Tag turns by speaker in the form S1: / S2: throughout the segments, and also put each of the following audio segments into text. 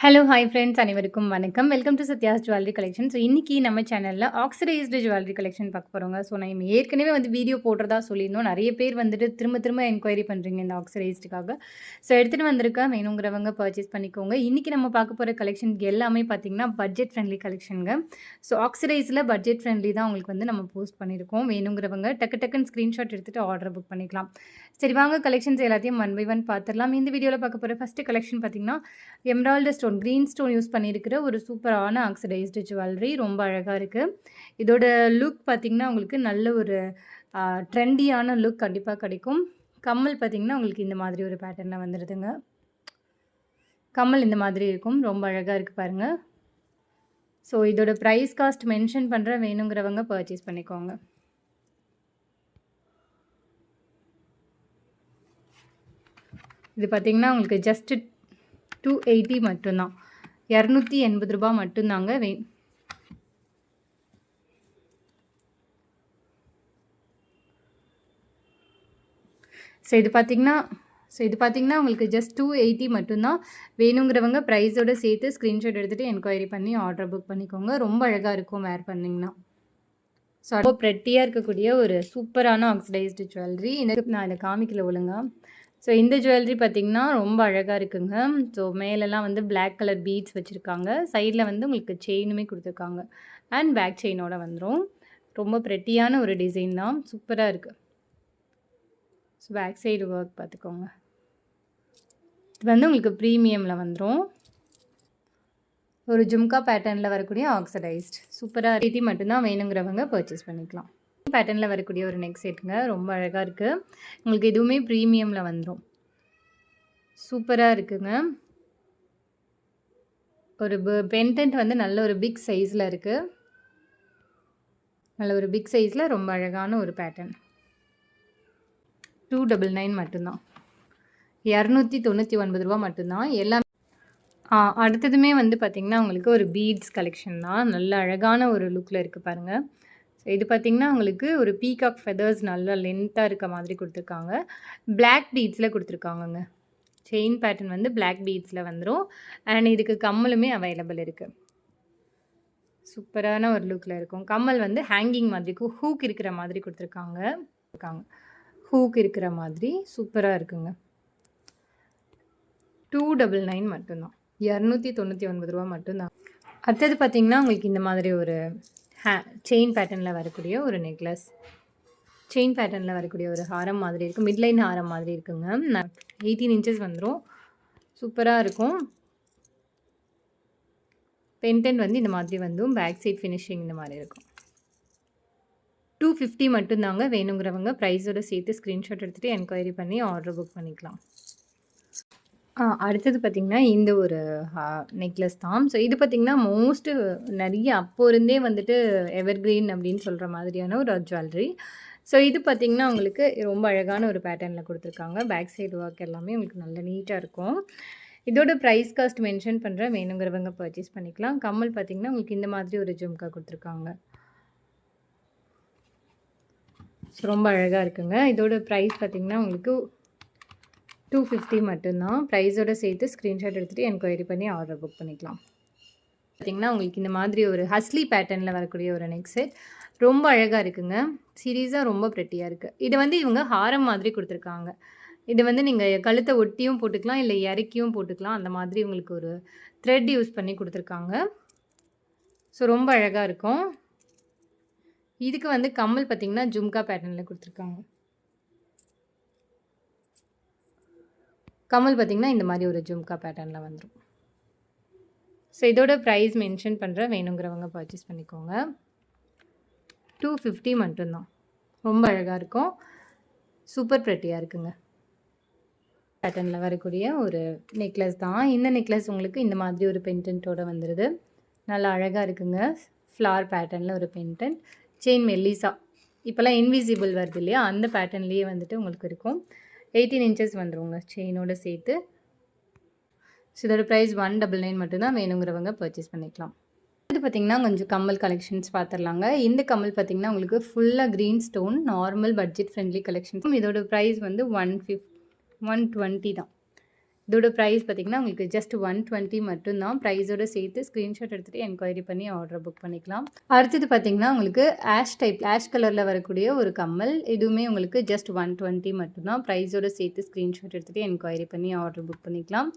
S1: Hello, hi friends அனைவருக்கும் வணக்கம். Welcome to Sathya's jewellery collection. So, இன்னைக்கு நம்ம சேனல்ல ஆக்ஸிடைஸ்டு ஜுவல்லரி கலெக்ஷன் பார்க்க போறோங்க. ஸோ, நம்ம ஏற்கனவே வீடியோ போடுறதா சொல்லியிருந்தோம். நெறைய பேர் திரும்ப திரும்ப என்கொயரி பண்றீங்க இந்த ஆக்ஸிடைஸ்டுக்காக. ஸோ, எடுத்துட்டு வந்திருக்கேன். வேணுங்கிறவங்க பர்ச்சேஸ் பண்ணிக்கோங்க. இன்னைக்கு நம்ம பார்க்க போற கலெக்ஷன் எல்லாமே பார்த்தீங்கன்னா, பட்ஜெட் ஃப்ரெண்ட்லி கலெக்ஷன்ங்க. ஸோ, ஆக்ஸிடைஸ்ல பட்ஜெட் ஃப்ரெண்ட்லி தான் உங்களுக்கு நம்ம போஸ்ட் பண்ணியிருக்கோம். வேணுங்கிறவங்க டக்கு டக்குன்னு ஸ்க்ரீன்ஷாட் எடுத்துட்டு ஆர்டர் புக் பண்ணிக்கலாம். சரி வாங்க கலெக்ஷன்ஸ் எல்லாத்தையும் ஒன் பை ஒன் பார்த்துடலாம். இந்த வீடியோல பார்க்க போற ஃபர்ஸ்ட் கலெக்ஷன் பார்த்தீங்கன்னா, Emerald stone, green stone use பண்ணியிருக்கிற ஒரு சூப்பரான ஆக்ஸிடைஸ்டு ஜுவல்லரி. ரொம்ப அழகா இருக்கு. இதோட லுக் பார்த்தீங்கன்னா, உங்களுக்கு நல்ல ஒரு ட்ரெண்டியான லுக் கண்டிப்பா கிடைக்கும். கம்மல் பார்த்தீங்கன்னா, உங்களுக்கு இந்த மாதிரி ஒரு பேட்டர்ன்ல வந்துடுதுங்க. கம்மல் இந்த மாதிரி இருக்கும். ரொம்ப அழகா இருக்கு பாருங்க. ஸோ, இதோட ப்ரைஸ் காஸ்ட் மென்ஷன் பண்றேன். வேணுங்கிறவங்க பர்ச்சேஸ் பண்ணிக்கோங்க. இது பார்த்தீங்கன்னா, உங்களுக்கு ஜஸ்ட் 280 மட்டும்தான். ₹280 மட்டும்தாங்க. ஸோ இது பார்த்தீங்கன்னா உங்களுக்கு ஜஸ்ட் 280 மட்டும்தான். வேணுங்கிறவங்க ப்ரைஸோட சேர்த்து ஸ்க்ரீன்ஷாட் எடுத்துகிட்டு என்கொயரி பண்ணி ஆர்டர் புக் பண்ணிக்கோங்க. ரொம்ப அழகாக இருக்கும் வேர் பண்ணிங்கன்னா. ஸோ ரொம்ப ப்ரெட்டியாக இருக்கக்கூடிய ஒரு சூப்பரான ஆக்ஸிடைஸ்டு ஜுவல்லரி. நான் இதை காமிக்கல ஒழுங்கா. ஸோ இந்த ஜுவல்லரி பார்த்திங்கன்னா ரொம்ப அழகாக இருக்குங்க. ஸோ மேலெல்லாம் பிளாக் கலர் பீட்ஸ் வச்சுருக்காங்க. சைடில் உங்களுக்கு செயினுமே கொடுத்துருக்காங்க. அண்ட் பேக் செயினோட வந்துடும். ரொம்ப ப்ரெட்டியான ஒரு டிசைன் தான். சூப்பராக இருக்குது. ஸோ பேக் சைடு ஒர்க் பார்த்துக்கோங்க. இது உங்களுக்கு ப்ரீமியமில் வந்துடும். ஒரு ஜும்கா பேட்டர்னில் வரக்கூடிய ஆக்ஸிடைஸ்ட் சூப்பராக ரேட்டி மட்டும்தான். வேணுங்கிறவங்க பர்ச்சேஸ் பண்ணிக்கலாம். பேட்டர்னில் வரக்கூடிய ஒரு நெக் செட்டுங்க. ரொம்ப அழகாக இருக்குது. உங்களுக்கு இதுவுமே ப்ரீமியமில் வந்துடும். சூப்பராக இருக்குங்க. ஒரு பெண்டன்ட் நல்ல ஒரு பிக் சைஸில் இருக்குது. நல்ல ஒரு பிக் சைஸில் ரொம்ப அழகான ஒரு பேட்டர்ன். 299 மட்டும்தான். ₹299 மட்டும்தான். எல்லாம் அடுத்ததுமே பார்த்திங்கன்னா உங்களுக்கு ஒரு பீட்ஸ் கலெக்ஷன் தான். நல்ல அழகான ஒரு லுக்கில் இருக்குது பாருங்கள். ஸோ இது பார்த்திங்கன்னா உங்களுக்கு ஒரு பீகாக் ஃபெதர்ஸ் நல்லா லென்த்தாக இருக்க மாதிரி கொடுத்துருக்காங்க. பிளாக் பீட்ஸில் கொடுத்துருக்காங்கங்க. செயின் பேட்டர்ன் பிளாக் பீட்ஸில் வந்துடும். அண்ட் இதுக்கு கம்மலுமே அவைலபிள் இருக்குது. சூப்பரான ஒரு லுக்கில் இருக்கும். கம்மல் ஹேங்கிங் மாதிரி ஹூக் இருக்கிற மாதிரி கொடுத்துருக்காங்க. ஹூக் இருக்கிற மாதிரி சூப்பராக இருக்குங்க. 299 மட்டும்தான். ₹299 மட்டும்தான். அடுத்தது பார்த்திங்கன்னா உங்களுக்கு இந்த மாதிரி ஒரு செயின் பேட்டர்னில் வரக்கூடிய ஒரு நெக்லஸ். செயின் பேட்டர்னில் வரக்கூடிய ஒரு ஹாரம் மாதிரி இருக்குது. மிட்லைன் ஹாரம் மாதிரி இருக்குங்க. 18 இன்ச்சஸ் வந்துடும். சூப்பராக இருக்கும். பென்டென்ட் இந்த மாதிரி பேக் சைட் ஃபினிஷிங் இந்த மாதிரி இருக்கும். 250 மட்டும்தாங்க. வேணுங்கிறவங்க ப்ரைஸோடு சேர்த்து ஸ்க்ரீன்ஷாட் எடுத்துகிட்டு என்கொயரி பண்ணி ஆர்டர் புக் பண்ணிக்கலாம். அடுத்தது பார்த்திங்கன்னா இந்த ஒரு நெக்லஸ் தான். ஸோ இது பார்த்திங்கன்னா நிறைய அப்போ இருந்தே எவர்கிரீன் அப்படின்னு சொல்கிற மாதிரியான ஒரு ஜுவல்லரி. ஸோ இது பார்த்திங்கன்னா உங்களுக்கு ரொம்ப அழகான ஒரு பேட்டர்னில் கொடுத்துருக்காங்க. பேக் சைடு ஒர்க் எல்லாமே உங்களுக்கு நல்ல நீட்டாக இருக்கும். இதோட ப்ரைஸ் காஸ்ட் மென்ஷன் பண்ணுறேன். வேணுங்கிறவங்க பர்ச்சேஸ் பண்ணிக்கலாம். கம்மல் பார்த்திங்கன்னா உங்களுக்கு இந்த மாதிரி ஒரு ஜும்கா கொடுத்துருக்காங்க. ஸோ ரொம்ப அழகாக இருக்குங்க. இதோட ப்ரைஸ் பார்த்திங்கன்னா உங்களுக்கு 250 மட்டும்தான். ப்ரைஸோடு சேர்த்து ஸ்க்ரீன்ஷாட் எடுத்துகிட்டு என்கொயரி பண்ணி ஆர்டர் புக் பண்ணிக்கலாம். பார்த்திங்கன்னா உங்களுக்கு இந்த மாதிரி ஒரு ஹஸ்லி பேட்டர்னில் வரக்கூடிய ஒரு நெக் செட் ரொம்ப அழகாக இருக்குங்க. சீரியஸாக ரொம்ப ப்ரெட்டியாக இருக்குது. இது இவங்க ஹாரம் மாதிரி கொடுத்துருக்காங்க. இது நீங்கள் கழுத்தை ஒட்டியும் போட்டுக்கலாம், இல்லை இறக்கியும் போட்டுக்கலாம். அந்த மாதிரி உங்களுக்கு ஒரு த்ரெட் யூஸ் பண்ணி கொடுத்துருக்காங்க. ஸோ ரொம்ப அழகாக இருக்கும். இதுக்கு கம்மல் பார்த்திங்கன்னா ஜும்கா பேட்டர்னில் கொடுத்துருக்காங்க. கம்மல் பார்த்திங்கன்னா இந்த மாதிரி ஒரு ஜும்கா பேட்டர்னில் வந்துடும். ஸோ இதோட ப்ரைஸ் மென்ஷன் பண்ணுறேன். வேணுங்கிறவங்க பர்ச்சேஸ் பண்ணிக்கோங்க. 250 மட்டும்தான். ரொம்ப அழகாக இருக்கும். சூப்பர் ப்ரெட்டியாக இருக்குங்க. பேட்டர்னில் வரக்கூடிய ஒரு நெக்லஸ் தான். இந்த நெக்லஸ் உங்களுக்கு இந்த மாதிரி ஒரு பென்டென்ட்டோடு வந்துடுது. நல்லா அழகாக இருக்குங்க. ஃப்ளார் பேட்டர்னில் ஒரு பென்டென்ட். செயின் மெல்லிசா இப்போல்லாம் இன்விசிபிள் வருது இல்லையா, அந்த பேட்டர்ன்லேயே உங்களுக்கு இருக்கும். 18 இன்ச்சஸ் வந்துடுங்க செயினோட சேர்த்து. ஸோ இதோட ப்ரைஸ் 199 மட்டும்தான். வேணுங்கிறவங்க பர்ச்சேஸ் பண்ணிக்கலாம். இது பார்த்திங்கன்னா கொஞ்சம் கம்மல் கலெக்ஷன்ஸ் பார்த்துடலாங்க. இந்த கம்மல் பார்த்திங்கன்னா உங்களுக்கு ஃபுல்லாக green stone normal budget friendly collections. இதோட ப்ரைஸ் 120 தான். இதோட ப்ரைஸ் பார்த்தீங்கன்னா, உங்களுக்கு ஜஸ்ட் 120 மட்டும் தான். ப்ரைஸோட சேர்த்து ஸ்க்ரீன்ஷாட் எடுத்துட்டு என்கொயரி பண்ணி ஆர்டர் புக் பண்ணிக்கலாம். அடுத்தது பார்த்தீங்கன்னா, உங்களுக்கு ஆஷ் கலர்ல வரக்கூடிய ஒரு கம்மல். இதுவுமே உங்களுக்கு ஜஸ்ட் 120 மட்டும் தான். ப்ரைஸோட சேர்த்து ஸ்க்ரீன்ஷாட் எடுத்துட்டு என்கொயரி பண்ணி ஆர்டர் புக் பண்ணிக்கலாம்.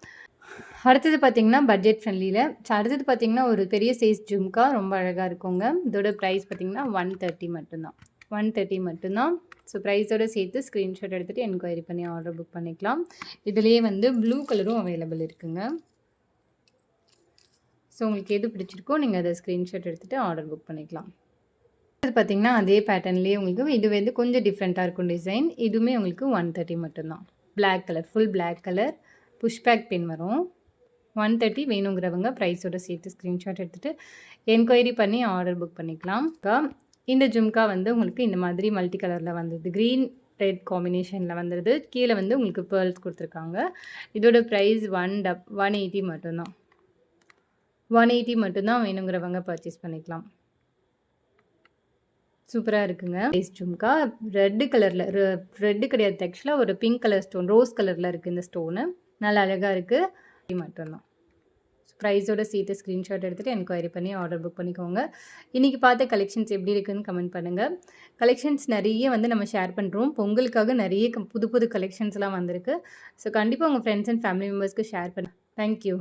S1: அடுத்தது பார்த்தீங்கன்னா, பட்ஜெட் ஃப்ரெண்ட்லில. அடுத்தது பார்த்தீங்கன்னா, ஒரு பெரிய சைஸ் ஜும்கா ரொம்ப அழகா இருக்குங்க. இதோட ப்ரைஸ் பார்த்தீங்கன்னா, 130 மட்டும் தான். 130 மட்டும் தான். ஸோ ப்ரைஸோட சேர்த்து ஸ்க்ரீன்ஷாட் எடுத்துட்டு என்கொயரி பண்ணி ஆர்டர் புக் பண்ணிக்கலாம். இதுலயே வந்து ப்ளூ கலரும் அவைலபிள் இருக்குங்க. ஸோ உங்களுக்கு எது பிடிச்சிருக்கோ நீங்க அத ஸ்க்ரீன்ஷாட் எடுத்துட்டு ஆர்டர் புக் பண்ணிக்கலாம். இது பார்த்தீங்கன்னா, அதே பேட்டர்ன்லயே உங்களுக்கு இது வந்து கொஞ்சம் டிஃப்ரெண்ட்டா இருக்கும் டிசைன். இதுவுமே உங்களுக்கு 130 மட்டும் தான். Black colour, full black colour push back pin வரும். 130 வேணுங்கிறவங்க ப்ரைஸோட சேர்த்து ஸ்க்ரீன்ஷாட் எடுத்துட்டு என்கொயரி பண்ணி ஆர்டர் புக் பண்ணிக்கலாம். இந்த ஜும்கா வந்து உங்களுக்கு இந்த மாதிரி மல்டி கலர்ல வந்தது. கிரீன், ரெட் காம்பினேஷன்ல வந்துருது. கீழ வந்து உங்களுக்கு பெர்ல்ஸ் குடுத்துருக்காங்க. இதோட ப்ரைஸ் 180 மட்டும் தான். 180 மட்டும் தான். வேணுங்கிறவங்க பர்ச்சேஸ் பண்ணிக்கலாம். சூப்பரா இருக்குங்க. ஜும்கா ரெட் கலர்ல ரெட் கிடையாது ஆக்சுவலா ஒரு பிங்க் கலர் ஸ்டோன், ரோஸ் கலர்ல இருக்கு இந்த ஸ்டோனு. நல்லா அழகா இருக்கு. மட்டும் தான். ப்ரைஸோட சேர்த்து ஸ்க்ரீன்ஷாட் எடுத்துட்டு என்கொயரி பண்ணி ஆர்டர் புக் பண்ணிக்கோங்க. இன்னைக்கு பார்த்த கலெக்ஷன்ஸ் எப்படி இருக்குன்னு கமெண்ட் பண்ணுங்க. கலெக்ஷன்ஸ் நெறைய வந்து நம்ம ஷேர் பண்றோம். பொங்கலுக்காக நெறைய புது புது கலெக்ஷன்ஸ்லாம் வந்திருக்கு. ஸோ கண்டிப்பா உங்க ஃப்ரெண்ட்ஸ் அண்ட் ஃபேமிலி மெம்பர்ஸ்க்கு ஷேர் பண்ணுங்க. Thank you.